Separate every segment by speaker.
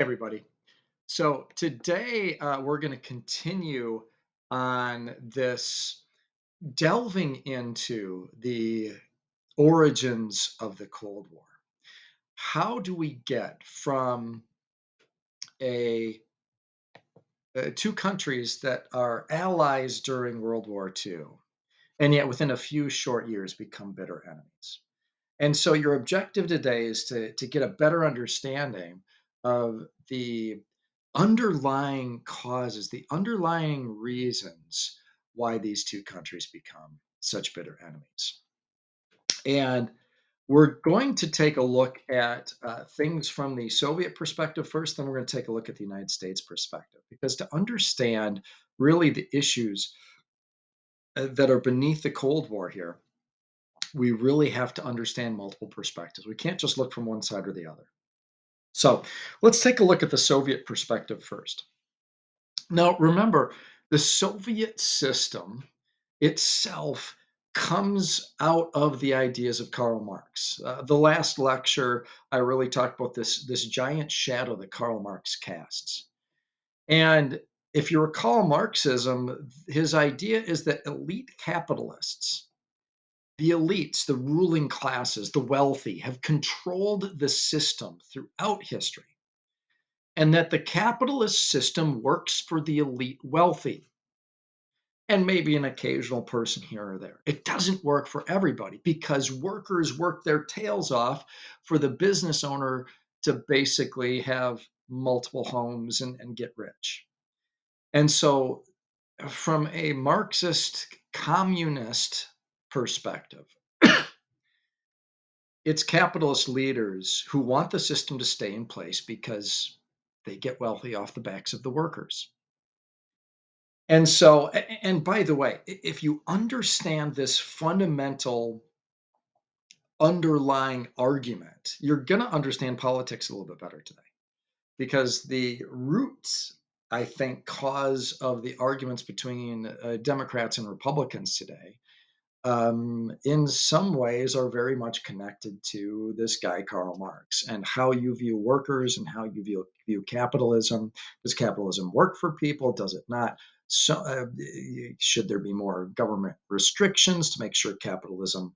Speaker 1: Everybody. So today we're going to continue on this delving into the origins of the Cold War. How do we get from a two countries that are allies during World War II, and yet within a few short years become bitter enemies? And so your objective today is to get a better understanding of the underlying causes, the underlying reasons why these two countries become such bitter enemies. And we're going to take a look at things from the Soviet perspective first, then we're going to take a look at the United States perspective, because to understand really the issues that are beneath the Cold War here, we really have to understand multiple perspectives. We can't just look from one side or the other. So let's take a look at the Soviet perspective first. Now, remember, the Soviet system itself comes out of the ideas of Karl Marx. The last lecture, I really talked about this giant shadow that Karl Marx casts. And if you recall Marxism, his idea is that elite capitalists, the elites, the ruling classes, the wealthy, have controlled the system throughout history, and that the capitalist system works for the elite wealthy and maybe an occasional person here or there. It doesn't work for everybody because workers work their tails off for the business owner to basically have multiple homes and get rich. And so, from a Marxist communist perspective, it's capitalist leaders who want the system to stay in place because they get wealthy off the backs of the workers. And so, and by the way, if you understand this fundamental underlying argument, you're going to understand politics a little bit better today. Because the roots, I think, cause of the arguments between Democrats and Republicans today, in some ways, are very much connected to this guy, Karl Marx, and how you view workers and how you view capitalism. Does capitalism work for people? Does it not? So, should there be more government restrictions to make sure capitalism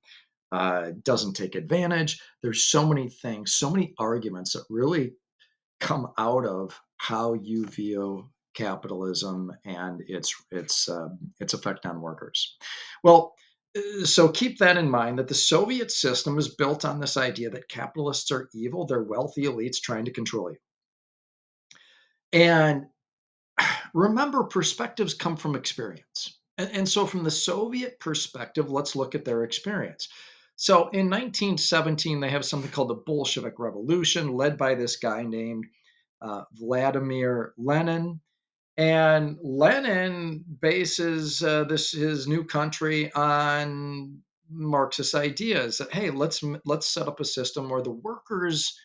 Speaker 1: doesn't take advantage? There's so many things, so many arguments that really come out of how you view capitalism and its effect on workers. Well, so keep that in mind that the Soviet system is built on this idea that capitalists are evil, they're wealthy elites trying to control you. And remember, perspectives come from experience. And so, from the Soviet perspective, let's look at their experience. So, in 1917, they have something called the Bolshevik Revolution, led by this guy named Vladimir Lenin. And Lenin bases this his new country on Marxist ideas that hey, let's set up a system where the workers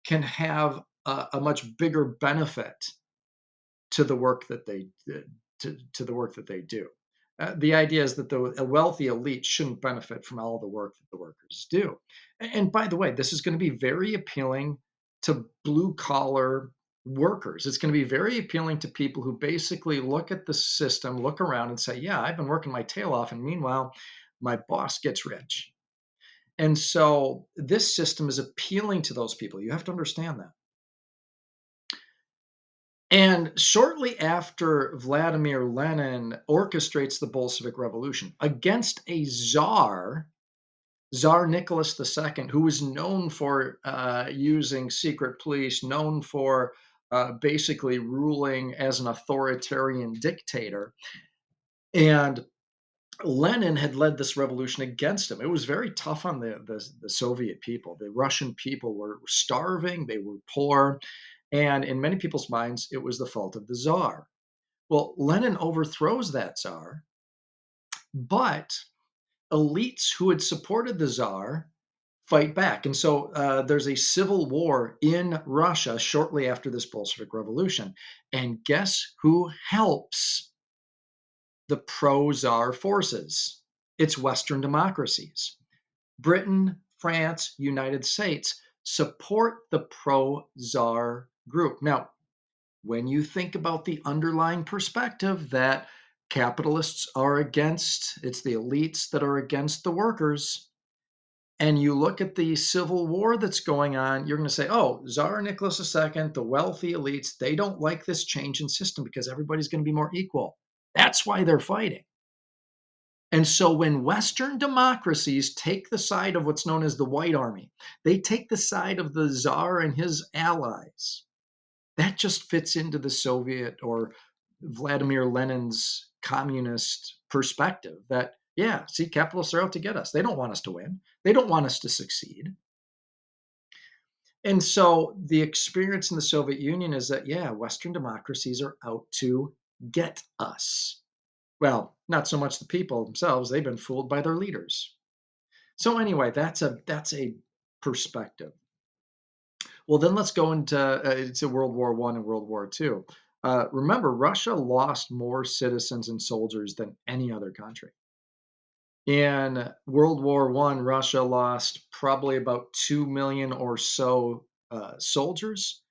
Speaker 1: can have a much bigger benefit to the work that they to the work that they do. The idea is that a wealthy elite shouldn't benefit from all the work that the workers do. And by the way, this is going to be very appealing to blue collar workers. It's going to be very appealing to people who basically look at the system, look around and say, yeah, I've been working my tail off. And meanwhile, my boss gets rich. And so this system is appealing to those people. You have to understand that. And shortly after Vladimir Lenin orchestrates the Bolshevik Revolution against a czar, Tsar Nicholas II, who was known for using secret police, known for basically ruling as an authoritarian dictator. And Lenin had led this revolution against him. It was very tough on the Soviet people. The Russian people were starving, they were poor, and in many people's minds, it was the fault of the Tsar. Well, Lenin overthrows that Tsar, but elites who had supported the Tsar fight back. And so there's a civil war in Russia shortly after this Bolshevik Revolution. And guess who helps the pro Tsar forces? It's Western democracies. Britain, France, United States support the pro Tsar group. Now, when you think about the underlying perspective that capitalists are against, it's the elites that are against the workers, and you look at the civil war that's going on, you're going to say, oh, Tsar Nicholas II, the wealthy elites, they don't like this change in system because everybody's going to be more equal. That's why they're fighting. And so when Western democracies take the side of what's known as the White Army, they take the side of the Tsar and his allies. That just fits into the Soviet or Vladimir Lenin's communist perspective that, yeah, see, capitalists are out to get us. They don't want us to win, they don't want us to succeed. And so the experience in the Soviet Union is that, yeah, Western democracies are out to get us. Well, not so much the people themselves, they've been fooled by their leaders. So anyway, that's a perspective. Well, then let's go into World War One and World War Two. Remember, Russia lost more citizens and soldiers than any other country. In World War One, Russia lost probably about 2 million or so soldiers,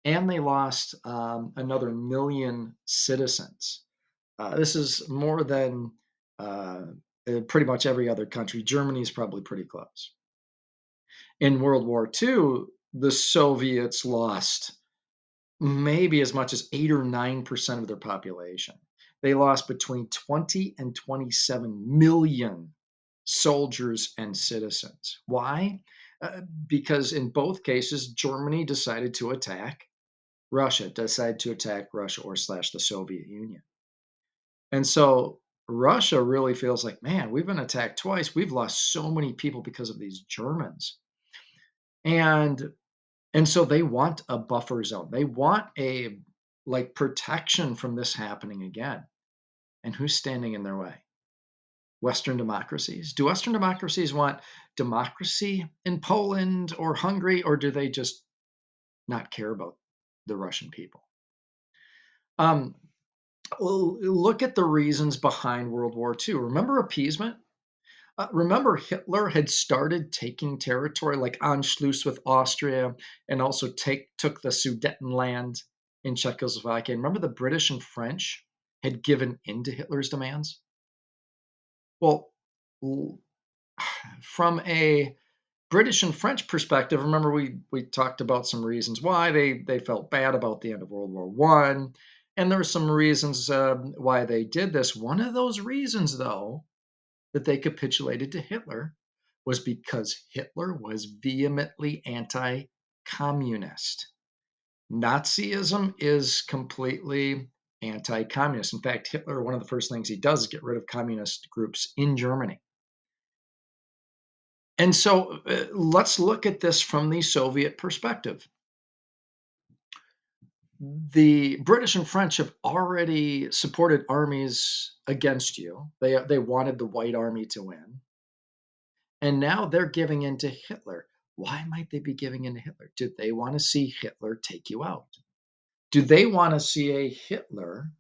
Speaker 1: and they lost another million citizens. This is more than uh, pretty much every other country. Germany is probably pretty close. In World War Two, the Soviets lost maybe as much as 8 or 9% of their population. They lost between 20 and 27 million soldiers and citizens. Why? Because in both cases, Germany decided to attack Russia, decided to attack Russia or slash the Soviet Union. And so Russia really feels like, man, we've been attacked twice. We've lost so many people because of these Germans. And And so they want a buffer zone. They want a like protection from this happening again. And who's standing in their way? Western democracies. Do Western democracies want democracy in Poland or Hungary, or do they just not care about the Russian people? Um, well, look at the reasons behind World War II. Remember appeasement? Remember, Hitler had started taking territory like Anschluss with Austria and also took the Sudetenland in Czechoslovakia. Remember, the British and French had given in to Hitler's demands? Well, from a British and French perspective, remember we talked about some reasons why they felt bad about the end of World War One, and there were some reasons why they did this. One of those reasons, though, that they capitulated to Hitler was because Hitler was vehemently anti communist. Nazism is completely anti communist. In fact, Hitler, one of the first things he does is get rid of communist groups in Germany. And so let's look at this from the Soviet perspective. The British and French have already supported armies against you. They wanted the White Army to win. And now they're giving in to Hitler. Why might they be giving in to Hitler? Do they want to see Hitler take you out? Do they want to see a Hitler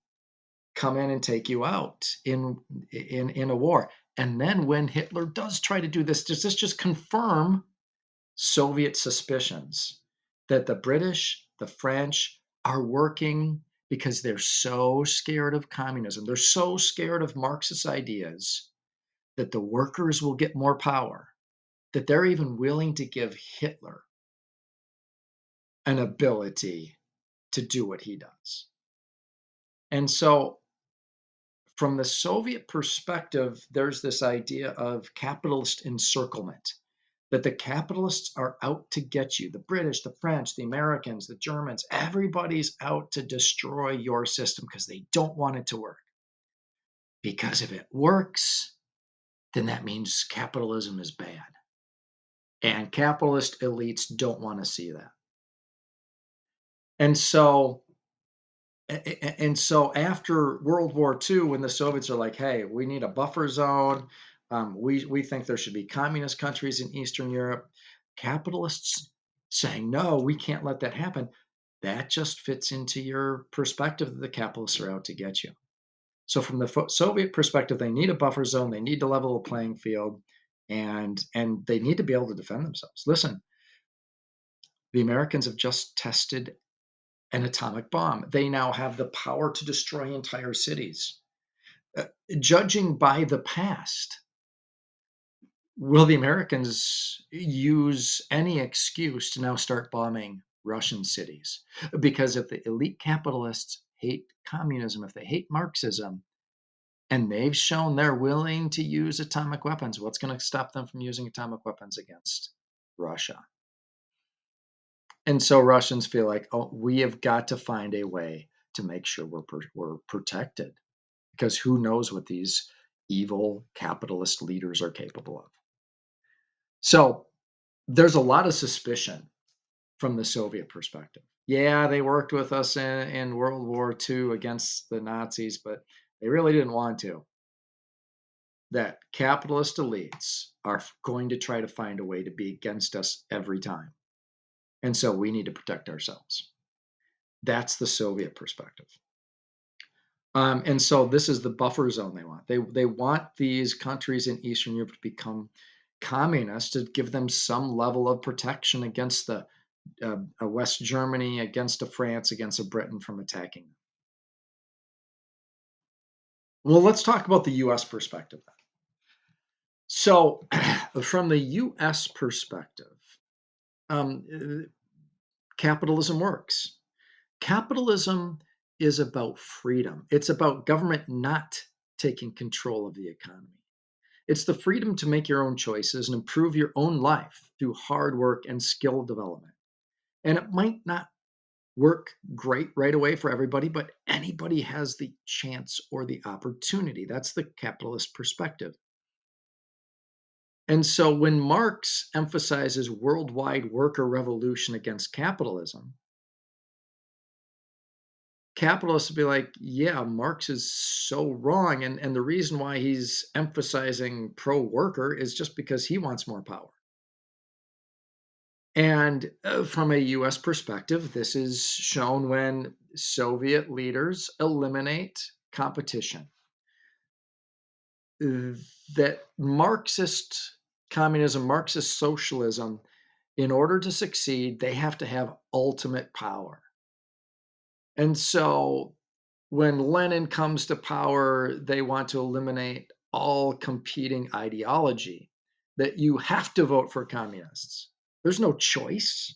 Speaker 1: come in and take you out in a war? And then when Hitler does try to do this, does this just confirm Soviet suspicions that the British, the French are working because they're so scared of communism? They're so scared of Marxist ideas that the workers will get more power that they're even willing to give Hitler an ability to do what he does. And so, from the Soviet perspective, there's this idea of capitalist encirclement that the capitalists are out to get you. The British, the French, the Americans, the Germans, everybody's out to destroy your system because they don't want it to work. Because if it works, then that means capitalism is bad. And capitalist elites don't want to see that. And so and so after World War II, when the Soviets are like, "Hey, we need a buffer zone. We think there should be communist countries in Eastern Europe," capitalists saying, "No, we can't let that happen." That just fits into your perspective that the capitalists are out to get you. So from the Soviet perspective, they need a buffer zone. They need to level the playing field, and they need to be able to defend themselves. Listen, the Americans have just tested an atomic bomb. They now have the power to destroy entire cities. Uh, Judging by the past, will the Americans use any excuse to now start bombing Russian cities? Because if the elite capitalists hate communism, if they hate Marxism, and they've shown they're willing to use atomic weapons, what's going to stop them from using atomic weapons against Russia? And so Russians feel like, oh, we have got to find a way to make sure we're protected, because who knows what these evil capitalist leaders are capable of. So there's a lot of suspicion from the Soviet perspective. Yeah, they worked with us in World War II against the Nazis, but they really didn't want to. That capitalist elites are going to try to find a way to be against us every time. And so we need to protect ourselves. That's the Soviet perspective. And so this is the buffer zone they want. They want these countries in Eastern Europe to become communist to give them some level of protection against the a West Germany, against a France, against a Britain from attacking them. Well, let's talk about the U.S. perspective then. So, from the U.S. perspective, capitalism works. Capitalism is about freedom. It's about government not taking control of the economy. It's the freedom to make your own choices and improve your own life through hard work and skill development. And it might not work great right away for everybody, but anybody has the chance or the opportunity. That's the capitalist perspective. And so when Marx emphasizes worldwide worker revolution against capitalism, capitalists will be like, yeah, Marx is so wrong. And the reason why he's emphasizing pro worker is just because he wants more power. And from a US perspective, this is shown when Soviet leaders eliminate competition. That Marxist communism, Marxist socialism, in order to succeed, they have to have ultimate power. And so when Lenin comes to power, they want to eliminate all competing ideology, that you have to vote for communists. There's no choice.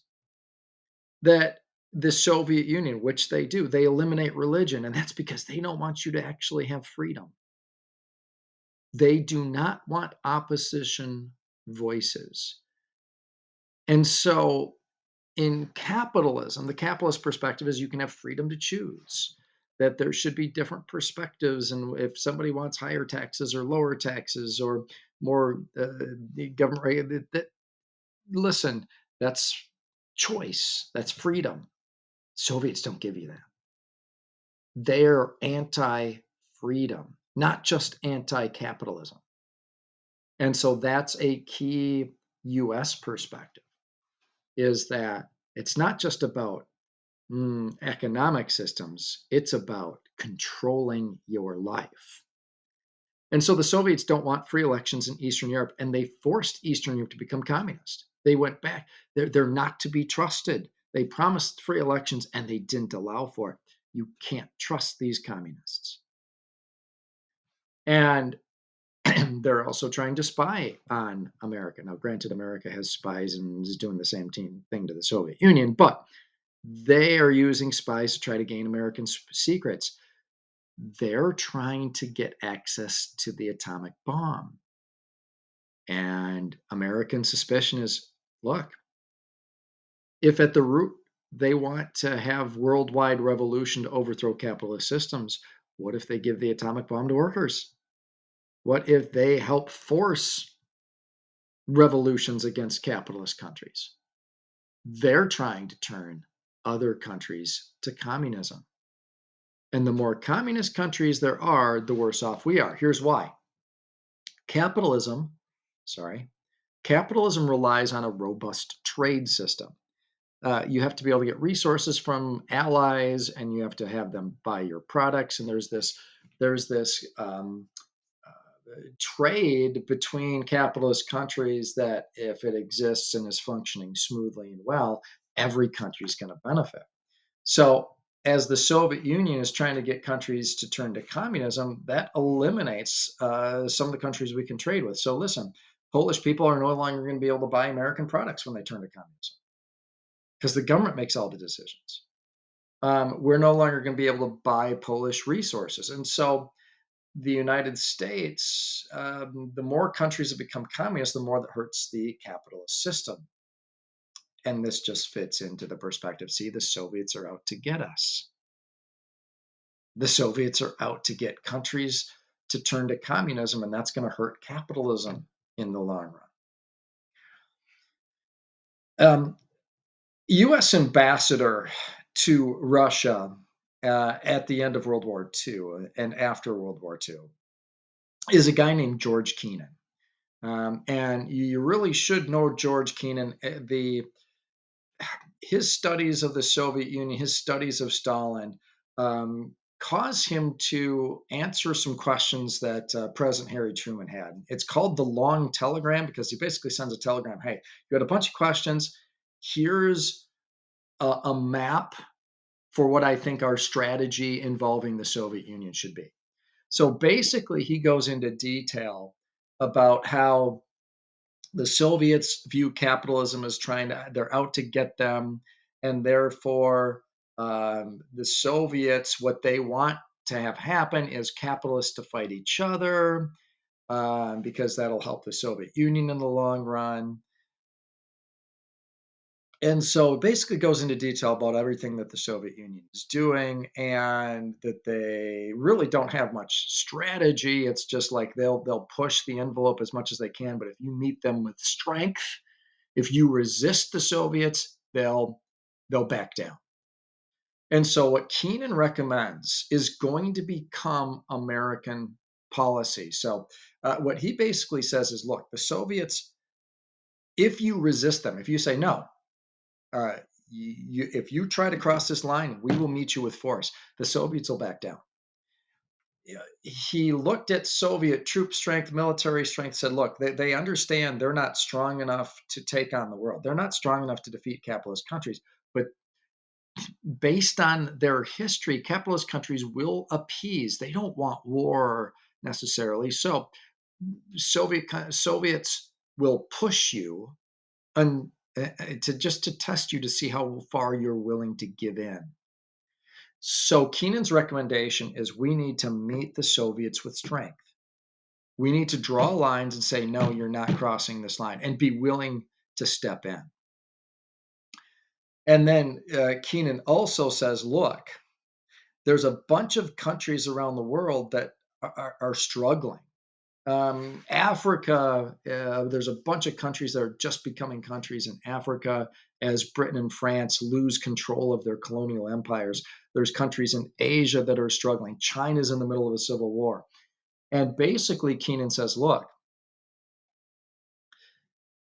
Speaker 1: That the Soviet Union, which they do, they eliminate religion, and that's because they don't want you to actually have freedom. They do not want opposition voices. And so in capitalism, the capitalist perspective is you can have freedom to choose, that there should be different perspectives. And if somebody wants higher taxes or lower taxes or more government, listen, that's choice, that's freedom. Soviets don't give you that. They're anti freedom, not just anti capitalism. And so that's a key US perspective, is that it's not just about economic systems, it's about controlling your life. And so the Soviets don't want free elections in Eastern Europe, and they forced Eastern Europe to become communist. They went back. They're not to be trusted. They promised free elections, and they didn't allow for it. You can't trust these communists. And they're also trying to spy on America. Now, granted, America has spies and is doing the same thing to the Soviet Union, but they are using spies to try to gain American secrets. They're trying to get access to the atomic bomb. And American suspicion is, look, if at the root they want to have worldwide revolution to overthrow capitalist systems, what if they give the atomic bomb to workers? What if they help force revolutions against capitalist countries? They're trying to turn other countries to communism. And the more communist countries there are, the worse off we are. Here's why. Capitalism, sorry, capitalism relies on a robust trade system. You have to be able to get resources from allies, and you have to have them buy your products. And there's this trade between capitalist countries that, if it exists and is functioning smoothly and well, every country is going to benefit. So, as the Soviet Union is trying to get countries to turn to communism, that eliminates some of the countries we can trade with. So, listen, Polish people are no longer going to be able to buy American products when they turn to communism because the government makes all the decisions. We're no longer going to be able to buy Polish resources. And so, the United States, the more countries that become communist, the more that hurts the capitalist system. And this just fits into the perspective. See, the Soviets are out to get us. The Soviets are out to get countries to turn to communism, and that's going to hurt capitalism in the long run. U.S. ambassador to Russia at the end of World War II and after World War II is a guy named George Kennan. And you really should know George Kennan. His studies of the Soviet Union, his studies of Stalin, caused him to answer some questions that President Harry Truman had. It's called the long telegram because he basically sends a telegram. Hey, you had a bunch of questions. Here's a map for what I think our strategy involving the Soviet Union should be. So basically, he goes into detail about how the Soviets view capitalism as they're out to get them. And therefore, the Soviets, what they want to have happen is capitalists to fight each other because that'll help the Soviet Union in the long run. And so it basically goes into detail about everything that the Soviet Union is doing and that they really don't have much strategy. It's just like they'll push the envelope as much as they can, but if you meet them with strength, if you resist the Soviets, they'll back down. And so what Kennan recommends is going to become American policy. So what he basically says is, look, the Soviets, if you resist them, if you say no, uh, if you try to cross this line, we will meet you with force. The Soviets will back down. Yeah, he looked at Soviet troop strength, military strength, said, look, they understand they're not strong enough to take on the world. They're not strong enough to defeat capitalist countries. But based on their history, capitalist countries will appease. They don't want war necessarily. So Soviets will push you and to test you to see how far you're willing to give in. So Kennan's recommendation is we need to meet the Soviets with strength. We need to draw lines and say, no, you're not crossing this line, and be willing to step in. And then Kennan also says, look, there's a bunch of countries around the world that are struggling. Africa, there's a bunch of countries that are just becoming countries in Africa as Britain and France lose control of their colonial empires. There's countries in Asia that are struggling. China's in the middle of a civil war. And basically, Kennan says, look,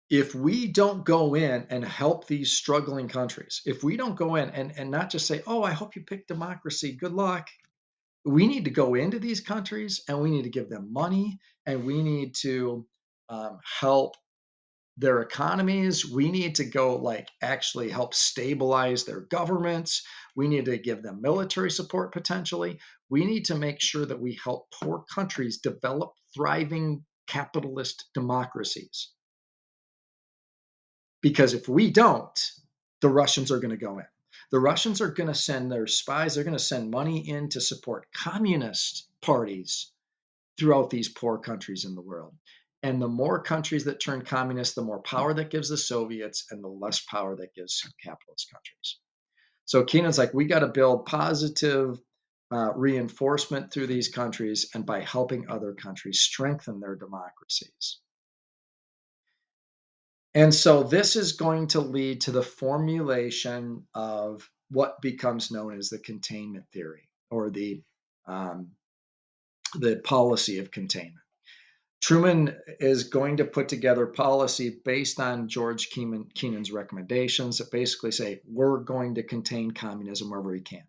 Speaker 1: if we don't go in and help these struggling countries, if we don't go in and not just say, oh, I hope you pick democracy, good luck. We need to go into these countries and we need to give them money and we need to help their economies. We need to go like actually help stabilize their governments. We need to give them military support potentially. We need to make sure that we help poor countries develop thriving capitalist democracies. Because if we don't, the Russians are going to go in. The Russians are going to send their spies, they're going to send money in to support communist parties throughout these poor countries in the world. And the more countries that turn communist, the more power that gives the Soviets and the less power that gives capitalist countries. So Kennan's like, we got to build positive reinforcement through these countries and by helping other countries strengthen their democracies. And so this is going to lead to the formulation of what becomes known as the containment theory or um, the policy of containment. Truman is going to put together policy based on George Kennan's recommendations that basically say we're going to contain communism wherever we can.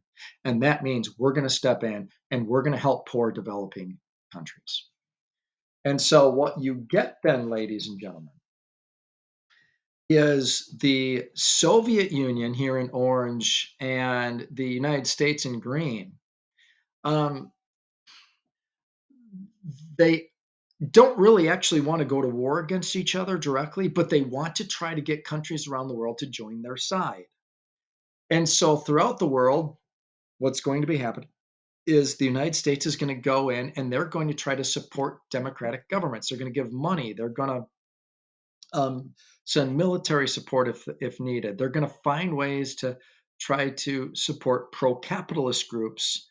Speaker 1: And that means we're going to step in and we're going to help poor developing countries. And so what you get then, ladies and gentlemen, is the Soviet Union here in orange and the United States in green. Um, they don't really actually want to go to war against each other directly, but they want to try to get countries around the world to join their side. And so throughout the world, what's going to be happening is the United States is going to go in and they're going to try to support democratic governments. They're going to give money. They're going to send military support if needed. They're going to find ways to try to support pro-capitalist groups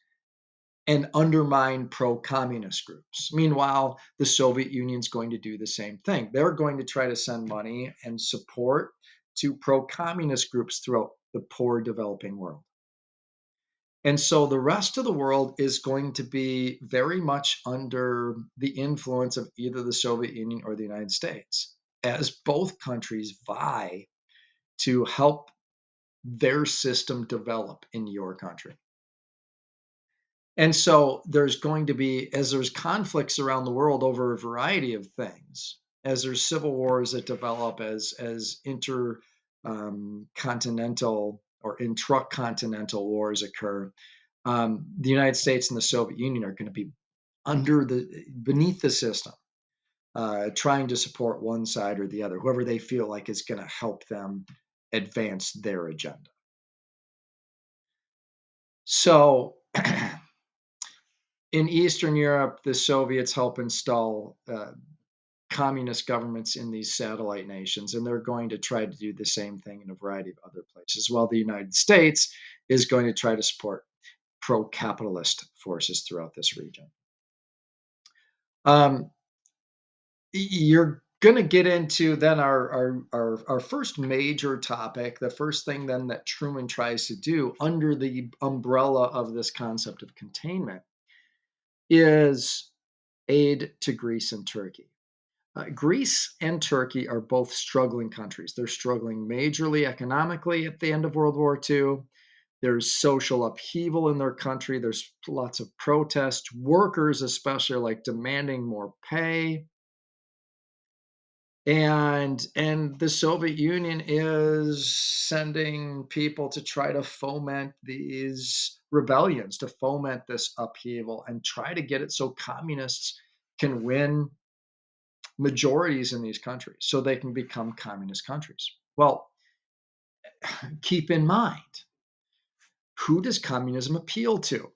Speaker 1: and undermine pro-communist groups. Meanwhile, the Soviet Union's going to do the same thing. They're going to try to send money and support to pro-communist groups throughout the poor developing world. And so the rest of the world is going to be very much under the influence of either the Soviet Union or the United States, as both countries vie to help their system develop in your country. And so there's going to be, as there's conflicts around the world over a variety of things, as there's civil wars that develop, as intercontinental or intracontinental wars occur, the United States and the Soviet Union are going to be beneath the system, trying to support one side or the other, whoever they feel like is going to help them advance their agenda. So in Eastern Europe, the Soviets help install communist governments in these satellite nations, and they're going to try to do the same thing in a variety of other places, while the United States is going to try to support pro-capitalist forces throughout this region. Um, you're going to get into then our first major topic, the first thing then that Truman tries to do under the umbrella of this concept of containment is aid to Greece and Turkey. Greece and Turkey are both struggling countries. They're struggling majorly economically at the end of World War II. There's social upheaval in their country. There's lots of protest. Workers, especially, are like demanding more pay. And the Soviet Union is sending people to try to foment these rebellions, to foment this upheaval, and try to get it so communists can win majorities in these countries so they can become communist countries. Well, keep in mind, who does communism appeal to?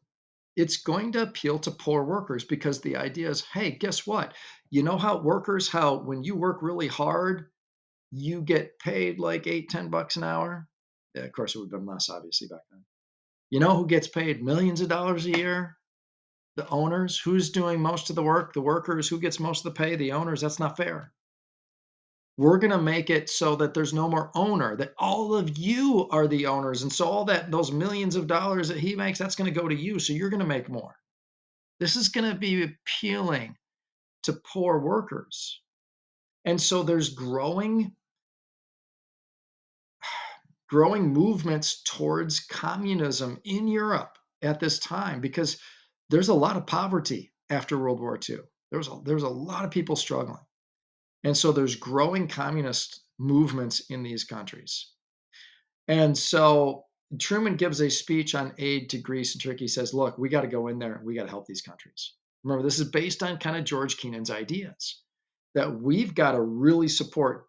Speaker 1: It's going to appeal to poor workers because the idea is, hey, guess what? You know how workers, how when you work really hard, you get paid like 8, $10 an hour? Yeah, of course, it would have been less, obviously, back then. You know who gets paid millions of dollars a year? The owners. Who's doing most of the work? The workers. Who gets most of the pay? The owners. That's not fair. We're going to make it so that there's no more owner, that all of you are the owners. And so all that, those millions of dollars that he makes, that's going to go to you. So you're going to make more. This is going to be appealing to poor workers. And so there's growing movements towards communism in Europe at this time because there's a lot of poverty after World War II. There's a lot of people struggling. And so there's growing communist movements in these countries. And so Truman gives a speech on aid to Greece and Turkey. He says, look, we got to go in there and we got to help these countries. Remember, this is based on kind of George Kennan's ideas that we've got to really support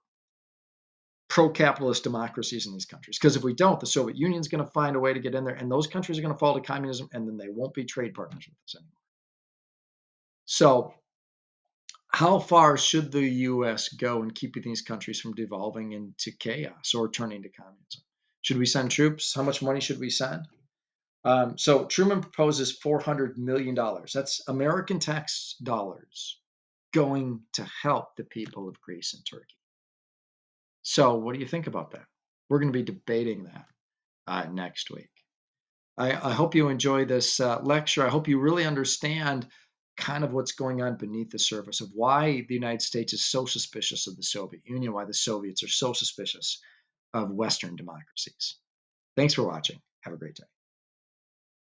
Speaker 1: pro-capitalist democracies in these countries. Because if we don't, the Soviet Union's going to find a way to get in there, and those countries are going to fall to communism, and then they won't be trade partners with us anymore. So how far should the U.S. go in keeping these countries from devolving into chaos or turning to communism? Should we send troops? How much money should we send? So Truman proposes $400 million. That's American tax dollars going to help the people of Greece and Turkey. So what do you think about that? We're going to be debating that next week. I hope you enjoy this lecture. I hope you really understand kind of what's going on beneath the surface of why the United States is so suspicious of the Soviet Union, why the Soviets are so suspicious of Western democracies. Thanks for watching. Have a great day.